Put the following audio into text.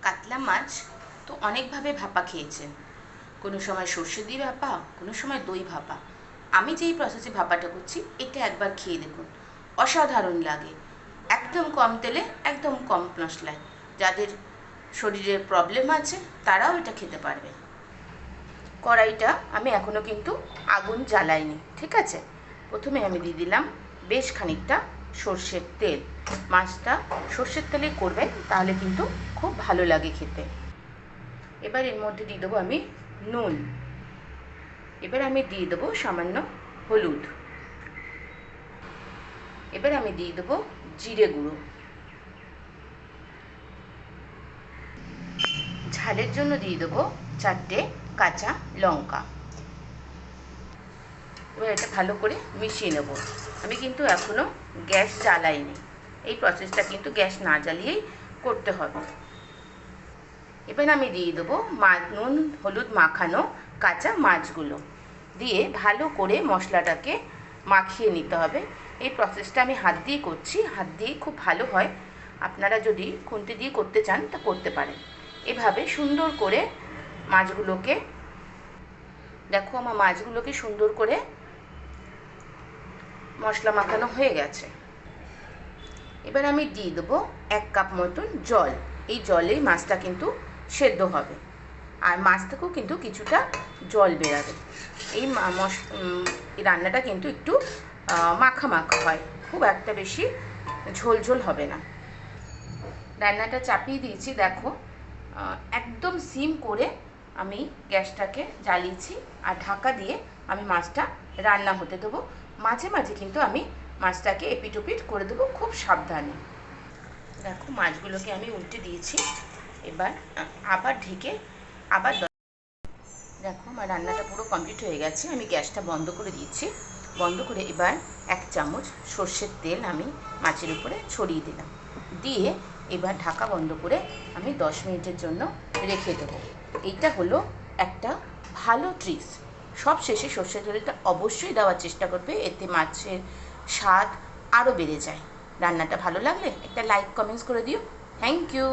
কাতলা মাছ তো অনেকভাবে ভাপা খেয়েছেন। কোনো সময় সর্ষে দিয়ে ভাপা, কোনো সময় দই ভাপা। আমি যেই প্রসেসে ভাপাটা করছি এটা একবার খেয়ে দেখুন, অসাধারণ লাগে। একদম কম তেলে, একদম কম মশলায়। যাদের শরীরের প্রবলেম আছে তারাও এটা খেতে পারবে। কড়াইটা আমি এখনও কিন্তু আগুন জ্বালাইনি, ঠিক আছে। প্রথমে আমি দিয়ে দিলাম বেশ খানিকটা সর্ষের তেল। মাছটা সর্ষের তেলে করবেন, তাহলে কিন্তু খুব ভালো লাগে খেতে। এবার এর মধ্যে দিয়ে দেবো আমি নুন। এবার আমি দিয়ে দেবো সামান্য হলুদ। এবার আমি দিয়ে দেবো জিরে গুঁড়ো। ঝালের জন্য দিয়ে দেবো 4টে কাঁচা লঙ্কা। এবার এটা ভালো করে মিশিয়ে নেব। আমি কিন্তু এখনও গ্যাস জ্বালাইনি। এই প্রসেসটা কিন্তু গ্যাস না জ্বালিয়েই করতে হবে। এবার আমি দিয়ে দেবো নুন হলুদ মাখানো কাঁচা মাছগুলো দিয়ে ভালো করে মশলাটাকে মাখিয়ে নিতে হবে। এই প্রসেসটা আমি হাত দিয়ে করছি, হাত দিয়ে খুব ভালো হয়। আপনারা যদি খুন্তি দিয়ে করতে চান তা করতে পারেন। এভাবে সুন্দর করে মাছগুলোকে, দেখো আমার মাছগুলোকে সুন্দর করে মশলা মাখানো হয়ে গেছে। এবার আমি দিয়ে দেবো 1 কাপ মতন জল। এই জলেই মাছটা কিন্তু সেদ্ধ হবে, আর মাছ থেকেও কিন্তু কিছুটা জল বেরাবে। এই রান্নাটা কিন্তু একটু মাখা মাখা হয়, খুব একটা বেশি ঝোল ঝোল হবে না। রান্নাটা চাপিয়ে দিয়েছি, দেখো একদম সিম করে আমি গ্যাসটাকে জ্বালিয়েছি, আর ঢাকা দিয়ে আমি মাছটা রান্না হতে দেবো। মাঝে মাঝে কিন্তু আমি মাছটাকে এপিট ওপিট করে দেবো, খুব সাবধানে। দেখো মাছগুলোকে আমি উল্টে দিয়েছি। এবার আবার ঢেকে আবার দেখো আমার রান্নাটা পুরো কমপ্লিট হয়ে গেছে। আমি গ্যাসটা বন্ধ করে দিয়েছি। বন্ধ করে এবার 1 চামচ সর্ষের তেল আমি মাছের উপরে ছড়িয়ে দিলাম। দিয়ে এবার ঢাকা বন্ধ করে আমি 10 মিনিটের জন্য রেখে দেবো। এইটা হলো একটা ভালো ট্রিক্স। সব শেষে সর্ষের তেলটা অবশ্যই দেওয়ার চেষ্টা করবে, এতে মাছের স্বাদ আরও বেড়ে যায়। রান্নাটা ভালো লাগলে একটা লাইক কমেন্টস করে দিও। Thank you.